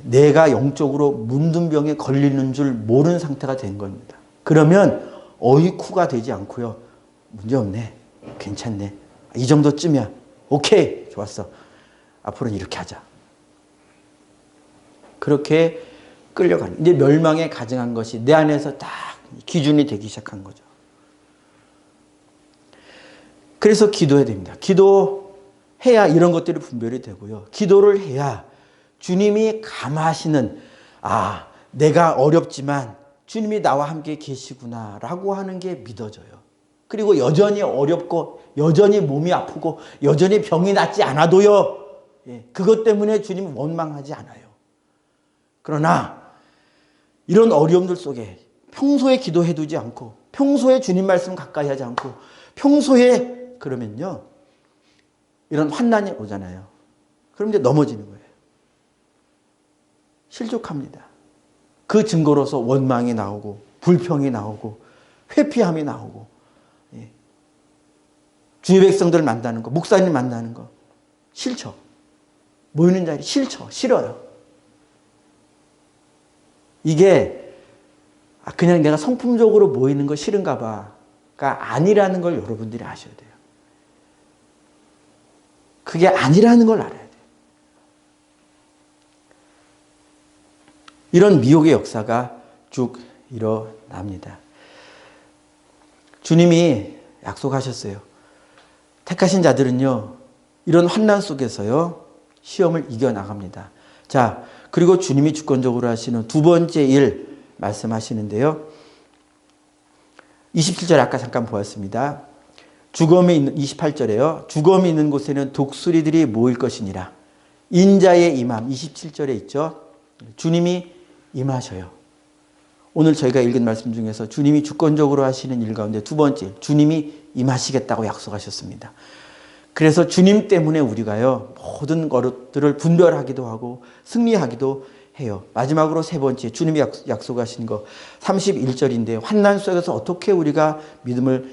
내가 영적으로 문둥병에 걸리는 줄 모르는 상태가 된 겁니다. 그러면 어이쿠가 되지 않고요, 문제없네, 괜찮네, 이 정도쯤이야, 오케이, 좋았어, 앞으로는 이렇게 하자. 그렇게 끌려가는, 이제 멸망에 가증한 것이 내 안에서 딱 기준이 되기 시작한 거죠. 그래서 기도해야 됩니다. 기도해야 이런 것들이 분별이 되고요, 기도를 해야 주님이 감하시는, 아, 내가 어렵지만 주님이 나와 함께 계시구나 라고 하는 게 믿어져요. 그리고 여전히 어렵고 여전히 몸이 아프고 여전히 병이 낫지 않아도요, 그것 때문에 주님 원망하지 않아요. 그러나 이런 어려움들 속에 평소에 기도해두지 않고, 평소에 주님 말씀 가까이 하지 않고, 평소에 그러면요, 이런 환난이 오잖아요. 그럼 이제 넘어지는 거예요. 실족합니다. 그 증거로서 원망이 나오고, 불평이 나오고, 회피함이 나오고, 주의 백성들을 만나는 거, 목사님 만나는 거 싫죠. 모이는 자리 싫어요. 이게 그냥 내가 성품적으로 모이는 거 싫은가 봐가 아니라는 걸 여러분들이 아셔야 돼요. 그게 아니라는 걸 알아야 돼요. 이런 미혹의 역사가 쭉 일어납니다. 주님이 약속하셨어요. 택하신 자들은요, 이런 환난 속에서요, 시험을 이겨나갑니다. 자, 그리고 주님이 주권적으로 하시는 두 번째 일 말씀하시는데요. 27절 아까 잠깐 보았습니다. 죽음이 있는, 28절에요. 죽음이 있는 곳에는 독수리들이 모일 것이니라. 인자의 임함, 27절에 있죠. 주님이 임하셔요. 오늘 저희가 읽은 말씀 중에서 주님이 주권적으로 하시는 일 가운데 두 번째, 주님이 임하시겠다고 약속하셨습니다. 그래서 주님 때문에 우리가요, 모든 것들을 분별하기도 하고 승리하기도 해요. 마지막으로 세 번째, 주님이 약속하신 거 31절인데 환난 속에서 어떻게 우리가 믿음을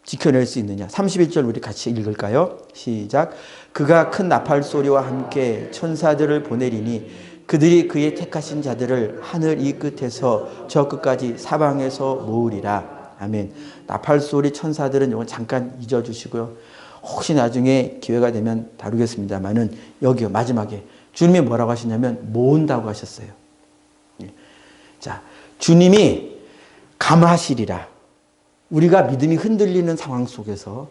지켜낼 수 있느냐. 31절 우리 같이 읽을까요? 시작. 그가 큰 나팔 소리와 함께 천사들을 보내리니 그들이 그의 택하신 자들을 하늘 이 끝에서 저 끝까지 사방에서 모으리라. 아멘. 나팔 소리 천사들은 이건 잠깐 잊어주시고요. 혹시 나중에 기회가 되면 다루겠습니다만은 여기요 마지막에 주님이 뭐라고 하시냐면 모은다고 하셨어요. 자, 주님이 감하시리라. 우리가 믿음이 흔들리는 상황 속에서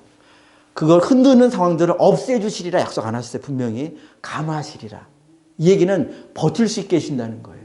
그걸 흔드는 상황들을 없애주시리라 약속 안 하셨어요. 분명히 감하시리라. 이 얘기는 버틸 수 있게 해주신다는 거예요.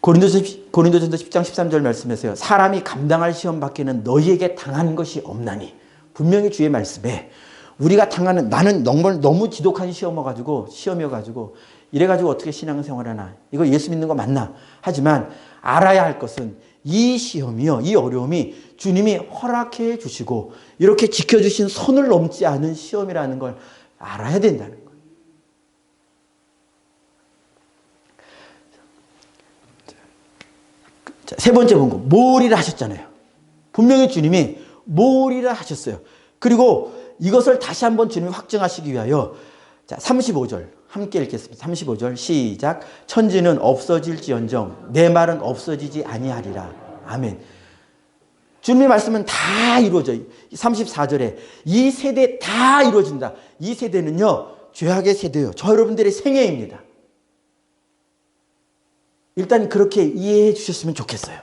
고린도전서 10장 13절 말씀에서요. 사람이 감당할 시험 밖에는 너희에게 당하는 것이 없나니. 분명히 주의 말씀에 우리가 당하는, 나는 너무 지독한 시험이어가지고 이래가지고 어떻게 신앙생활하나, 이거 예수 믿는 거 맞나 하지만 알아야 할 것은 이 시험이요, 이 어려움이 주님이 허락해 주시고 이렇게 지켜주신 선을 넘지 않은 시험이라는 걸 알아야 된다는 거예요. 자, 세 번째 본 거, 모으리라 하셨잖아요. 분명히 주님이 모으리라 하셨어요. 그리고 이것을 다시 한번 주님이 확증하시기 위하여, 자, 35절 함께 읽겠습니다. 35절 시작. 천지는 없어질지언정 내 말은 없어지지 아니하리라. 아멘. 주님의 말씀은 다 이루어져요. 34절에 이 세대 다 이루어진다. 이 세대는요, 죄악의 세대요, 저 여러분들의 생애입니다. 일단 그렇게 이해해 주셨으면 좋겠어요.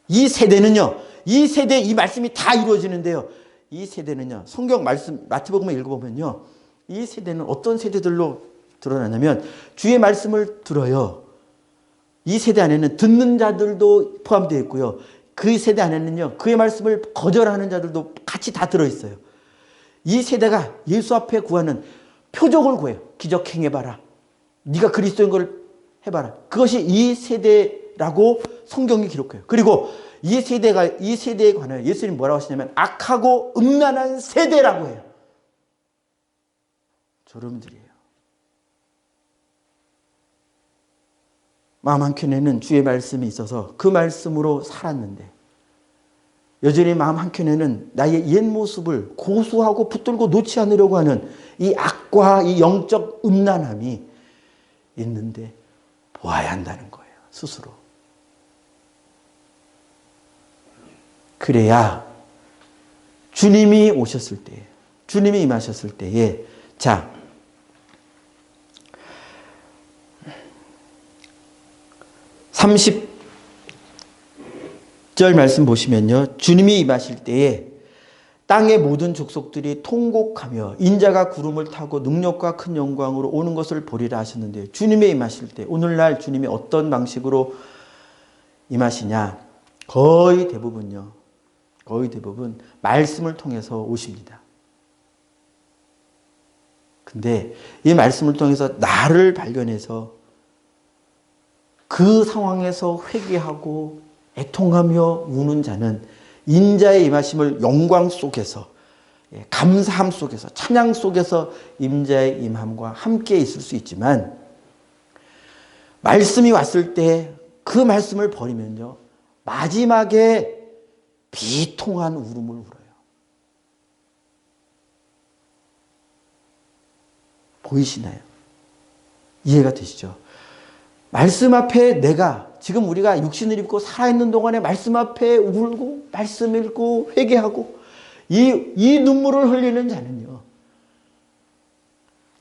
이 세대는요, 이 세대 이 말씀이 다 이루어지는데요, 이 세대는요, 성경 말씀 마태복음을 읽어보면요, 이 세대는 어떤 세대들로 드러나냐면 주의 말씀을 들어요. 이 세대 안에는 듣는 자들도 포함되어 있고요, 그 세대 안에는요 그의 말씀을 거절하는 자들도 같이 다 들어있어요. 이 세대가 예수 앞에 구하는 표적을 구해요. 기적 행해봐라, 네가 그리스도인 걸 해봐라. 그것이 이 세대라고 성경이 기록해요. 그리고 이 세대에 관하여 예수님 뭐라고 하시냐면 악하고 음란한 세대라고 해요. 저러분들이에요. 마음 한켠에는 주의 말씀이 있어서 그 말씀으로 살았는데 여전히 마음 한켠에는 나의 옛 모습을 고수하고 붙들고 놓지 않으려고 하는 이 악과 이 영적 음란함이 있는데 보아야 한다는 거예요. 스스로. 그래야 주님이 오셨을 때에, 주님이 임하셨을 때에, 자, 30절 말씀 보시면요, 주님이 임하실 때에 땅의 모든 족속들이 통곡하며 인자가 구름을 타고 능력과 큰 영광으로 오는 것을 보리라 하셨는데, 주님이 임하실 때 오늘날 주님이 어떤 방식으로 임하시냐, 거의 대부분 말씀을 통해서 오십니다. 근데 이 말씀을 통해서 나를 발견해서 그 상황에서 회개하고 애통하며 우는 자는 인자의 임하심을 영광 속에서, 감사함 속에서, 찬양 속에서 임자의 임함과 함께 있을 수 있지만, 말씀이 왔을 때 그 말씀을 버리면요, 마지막에 비통한 울음을 울어요. 보이시나요? 이해가 되시죠? 말씀 앞에 내가, 지금 우리가 육신을 입고 살아있는 동안에 말씀 앞에 울고 말씀 읽고 회개하고 이 눈물을 흘리는 자는요,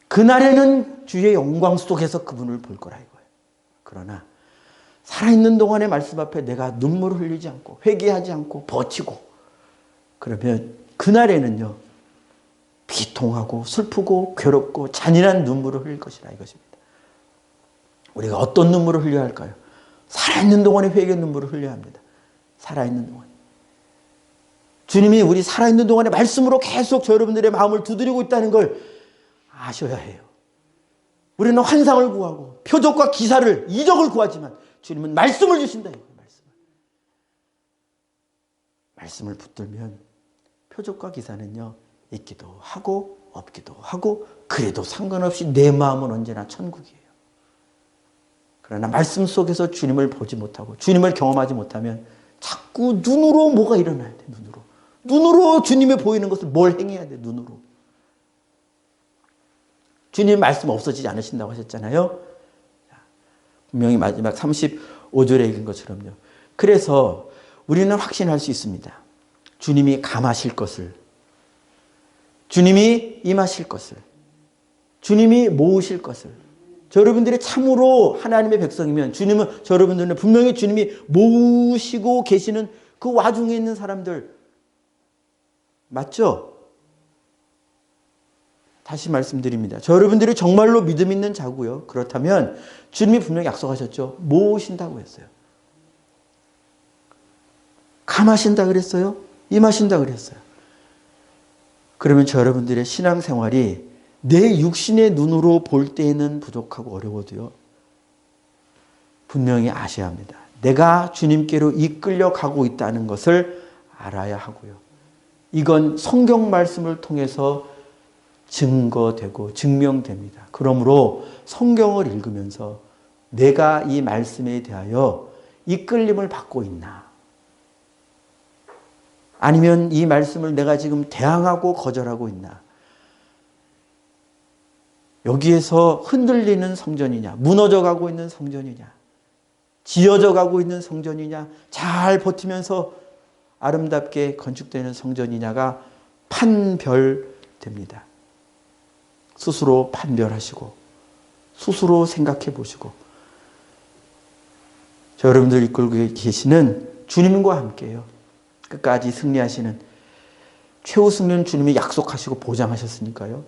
그날에는 주의 영광 속에서 그분을 볼 거라 이거예요. 그러나 살아있는 동안에 말씀 앞에 내가 눈물을 흘리지 않고 회개하지 않고 버티고 그러면 그날에는요, 비통하고 슬프고 괴롭고 잔인한 눈물을 흘릴 것이라 이것입니다. 우리가 어떤 눈물을 흘려야 할까요? 살아있는 동안에 회개 눈물을 흘려야 합니다. 살아있는 동안. 주님이 우리 살아있는 동안에 말씀으로 계속 저 여러분들의 마음을 두드리고 있다는 걸 아셔야 해요. 우리는 환상을 구하고 표적과 기사를, 이적을 구하지만 주님은 말씀을 주신다. 말씀을 붙들면 표적과 기사는요, 있기도 하고 없기도 하고 그래도 상관없이 내 마음은 언제나 천국이에요. 그러나 말씀 속에서 주님을 보지 못하고 주님을 경험하지 못하면 자꾸 눈으로 뭐가 일어나야 돼. 눈으로 주님이 보이는 것을 뭘 행해야 돼. 눈으로. 주님 말씀 없어지지 않으신다고 하셨잖아요. 분명히 마지막 35절에 읽은 것처럼요. 그래서 우리는 확신할 수 있습니다. 주님이 감하실 것을, 주님이 임하실 것을, 주님이 모으실 것을. 여러분들이 참으로 하나님의 백성이면 주님은 여러분들은 분명히 주님이 모으시고 계시는 그 와중에 있는 사람들 맞죠? 다시 말씀드립니다. 여러분들이 정말로 믿음 있는 자고요. 그렇다면 주님이 분명히 약속하셨죠. 모으신다고 했어요. 감하신다 그랬어요. 임하신다 그랬어요. 그러면 여러분들의 신앙생활이 내 육신의 눈으로 볼 때에는 부족하고 어려워도요. 분명히 아셔야 합니다. 내가 주님께로 이끌려 가고 있다는 것을 알아야 하고요. 이건 성경 말씀을 통해서 증거되고 증명됩니다. 그러므로 성경을 읽으면서 내가 이 말씀에 대하여 이끌림을 받고 있나? 아니면 이 말씀을 내가 지금 대항하고 거절하고 있나? 여기에서 흔들리는 성전이냐, 무너져 가고 있는 성전이냐, 지어져 가고 있는 성전이냐, 잘 버티면서 아름답게 건축되는 성전이냐가 판별됩니다. 스스로 판별하시고 스스로 생각해 보시고 여러분들 이끌고 계시는 주님과 함께요. 끝까지 승리하시는 최후 승리는 주님이 약속하시고 보장하셨으니까요.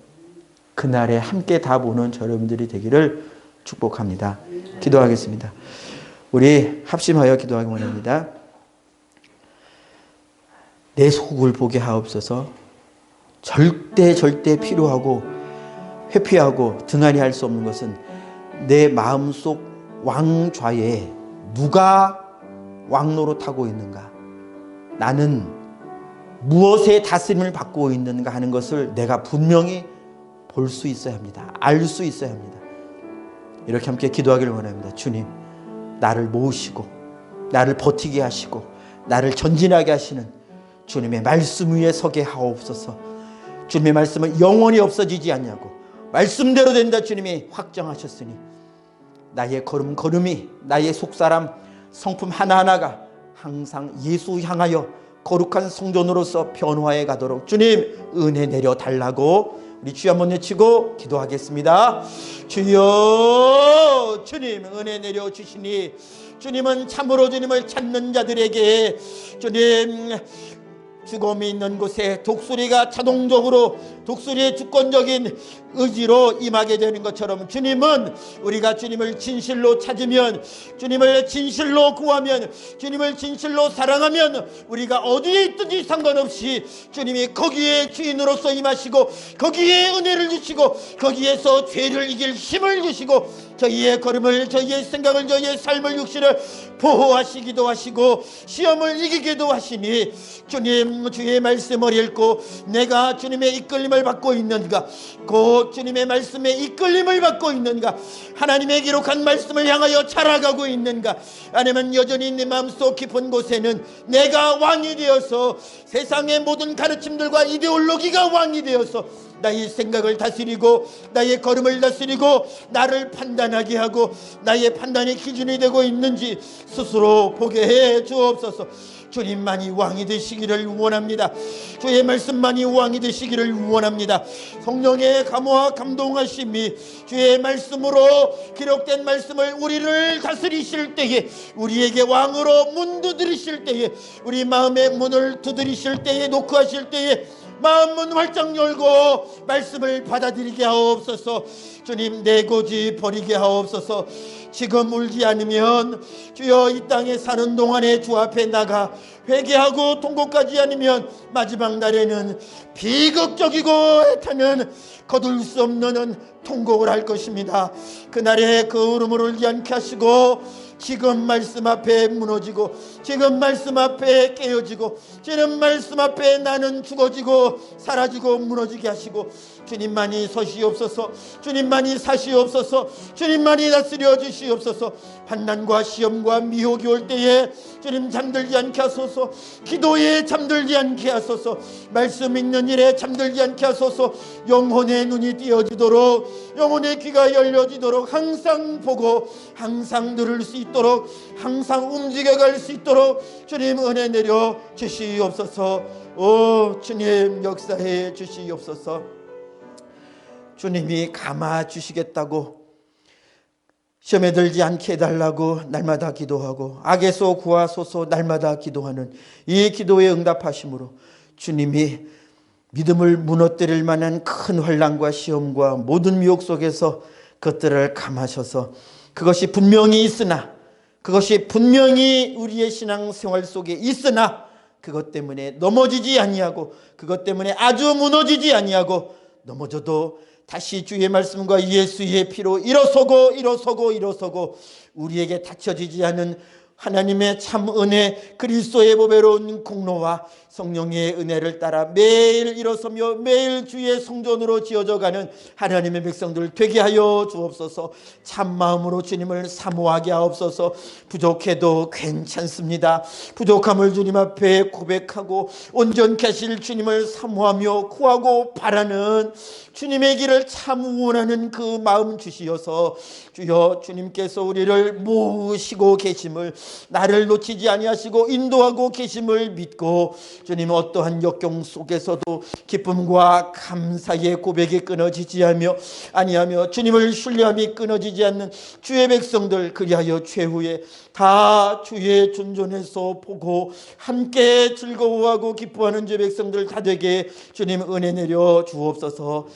그날에 함께 다 보는 여러분들이 되기를 축복합니다. 기도하겠습니다. 우리 합심하여 기도하기 원합니다. 내 속을 보게 하옵소서. 절대 필요하고 회피하고 등한히 할 수 없는 것은 내 마음속 왕좌에 누가 왕노릇하고 있는가, 나는 무엇의 다스림을 받고 있는가 하는 것을 내가 분명히 볼 수 있어야 합니다. 알 수 있어야 합니다. 이렇게 함께 기도하기를 원합니다. 주님, 나를 모으시고 나를 버티게 하시고 나를 전진하게 하시는 주님의 말씀 위에 서게 하옵소서. 주님의 말씀은 영원히 없어지지 않냐고 말씀대로 된다 주님이 확정하셨으니 나의 걸음걸음이, 나의 속사람 성품 하나하나가 항상 예수 향하여 거룩한 성전으로서 변화해 가도록 주님 은혜 내려 달라고 우리 주여 한번 외치고 기도하겠습니다. 주여, 주님 은혜 내려 주시니 주님은 참으로 주님을 찾는 자들에게 주님 죽음이 있는 곳에 독수리가 자동적으로 독수리의 주권적인 의지로 임하게 되는 것처럼 주님은 우리가 주님을 진실로 찾으면, 주님을 진실로 구하면, 주님을 진실로 사랑하면 우리가 어디에 있든지 상관없이 주님이 거기에 주인으로서 임하시고 거기에 은혜를 주시고 거기에서 죄를 이길 힘을 주시고 저희의 걸음을, 저희의 생각을, 저희의 삶을, 육신을 보호하시기도 하시고 시험을 이기기도 하시니 주님, 주의 말씀을 읽고 내가 주님의 이끌림을 받고 있는가, 곧 주님의 말씀에 이끌림을 받고 있는가, 하나님의 기록한 말씀을 향하여 자라가고 있는가, 아니면 여전히 내 마음속 깊은 곳에는 내가 왕이 되어서 세상의 모든 가르침들과 이데올로기가 왕이 되어서 나의 생각을 다스리고 나의 걸음을 다스리고 나를 판단하게 하고 나의 판단의 기준이 되고 있는지 스스로 보게 해 주옵소서. 주님만이 왕이 되시기를 원합니다. 주의 말씀만이 왕이 되시기를 원합니다. 성령의 감화와 감동하심이 주의 말씀으로 기록된 말씀을 우리를 다스리실 때에, 우리에게 왕으로 문 두드리실 때에, 우리 마음의 문을 두드리실 때에, 노크하실 때에 마음문 활짝 열고 말씀을 받아들이게 하옵소서. 주님, 내 고집 버리게 하옵소서. 지금 울지 않으면 주여 이 땅에 사는 동안에 주 앞에 나가 회개하고 통곡하지 않으면 마지막 날에는 비극적이고 애타면 거둘 수 없는 통곡을 할 것입니다. 그날에 그 울음을 울지 않게 하시고 지금 말씀 앞에 무너지고, 지금 말씀 앞에 깨어지고, 지금 말씀 앞에 나는 죽어지고 사라지고 무너지게 하시고, 주님만이 서시옵소서. 주님만이 사시옵소서. 주님만이 다스려 주시옵소서. 환난과 시험과 미혹이 올 때에 주님 잠들지 않게 하소서. 기도에 잠들지 않게 하소서. 말씀 읽는 일에 잠들지 않게 하소서. 영혼의 눈이 띄어지도록, 영혼의 귀가 열려지도록, 항상 보고 항상 들을 수 있도록, 항상 움직여갈 수 있도록 주님 은혜 내려 주시옵소서. 오 주님 역사해 주시옵소서. 주님이 감아 주시겠다고, 시험에 들지 않게 해달라고 날마다 기도하고, 악에서 구하소서 날마다 기도하는 이 기도에 응답하심으로 주님이 믿음을 무너뜨릴 만한 큰 환난과 시험과 모든 미혹 속에서 그것들을 감하셔서, 그것이 분명히 있으나, 그것이 분명히 우리의 신앙생활 속에 있으나, 그것 때문에 넘어지지 아니하고, 그것 때문에 아주 무너지지 아니하고, 넘어져도 다시 주의 말씀과 예수의 피로 일어서고 우리에게 닫혀지지 않은 하나님의 참 은혜, 그리스도의 보배로운 공로와 성령의 은혜를 따라 매일 일어서며 매일 주의 성전으로 지어져가는 하나님의 백성들 되게 하여 주옵소서. 참 마음으로 주님을 사모하게 하옵소서. 부족해도 괜찮습니다. 부족함을 주님 앞에 고백하고 온전케 하실 주님을 사모하며 구하고 바라는 주님의 길을 참 원하는 그 마음 주시어서, 주여 주님께서 우리를 모으시고 계심을, 나를 놓치지 아니하시고 인도하고 계심을 믿고, 주님 어떠한 역경 속에서도 기쁨과 감사의 고백이 끊어지지 아니하며 주님을 신뢰함이 끊어지지 않는 주의 백성들, 그리하여 최후에 다 주의 존전에서 보고 함께 즐거워하고 기뻐하는 주의 백성들 다 되게 주님 은혜 내려 주옵소서.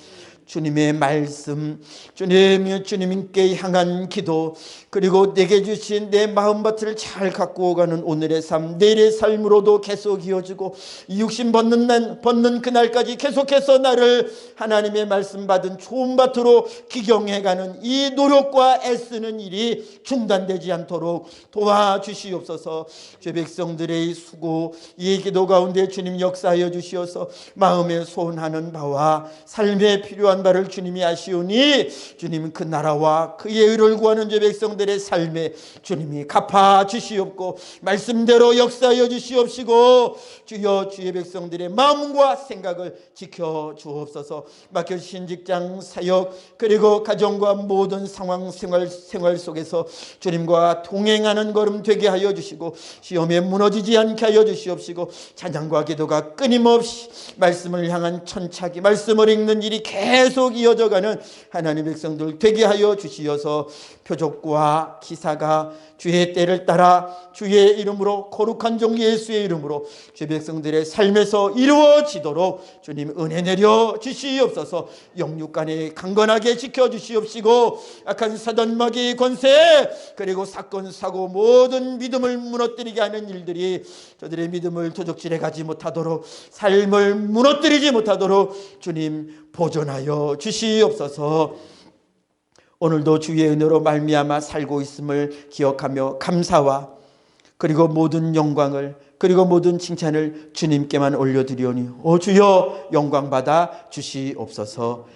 주님의 말씀, 주님께 향한 기도, 그리고 내게 주신 내 마음밭을 잘 갖고 가는 오늘의 삶, 내일의 삶으로도 계속 이어지고, 육신 벗는 그날까지 계속해서 나를 하나님의 말씀 받은 좋은 밭으로 기경해가는 이 노력과 애쓰는 일이 중단되지 않도록 도와주시옵소서. 죄 백성들의 수고, 이 기도 가운데 주님 역사하여 주시어서 마음에 소원하는 바와 삶에 필요한 바를 주님이 아시오니, 주님은 그 나라와 그의 의를 구하는 죄 백성들의 삶에 주님이 갚아 주시옵고 말씀대로 역사하여 주시옵시고, 주여 주의 백성들의 마음과 생각을 지켜 주옵소서. 맡겨주신 직장, 사역, 그리고 가정과 모든 상황, 생활 속에서 주님과 동행하는 걸음 되게 하여 주시고, 시험에 무너지지 않게 하여 주시옵시고, 찬양과 기도가 끊임없이 말씀을 향한 천착이, 말씀을 읽는 일이 계속 이어져가는 하나님의 백성들 되게 하여 주시어서, 표적과 기사가 주의 때를 따라 주의 이름으로, 거룩한 종 예수의 이름으로 주의 백성들의 삶에서 이루어지도록 주님 은혜 내려 주시옵소서. 영육간에 강건하게 지켜주시옵시고, 악한 사단 마귀의 권세, 그리고 사건 사고 모든 믿음을 무너뜨리게 하는 일들이 저들의 믿음을 도적질해 가지 못하도록, 삶을 무너뜨리지 못하도록 주님 보존하여 주시옵소서. 오늘도 주의 은혜로 말미암아 살고 있음을 기억하며 감사와, 그리고 모든 영광을, 그리고 모든 칭찬을 주님께만 올려드리오니, 오 주여 영광 받아 주시옵소서.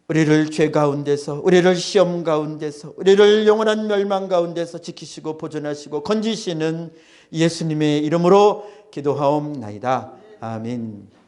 우리를 죄 가운데서, 우리를 시험 가운데서, 우리를 영원한 멸망 가운데서 지키시고 보존하시고 건지시는 예수님의 이름으로 기도하옵나이다. 아멘.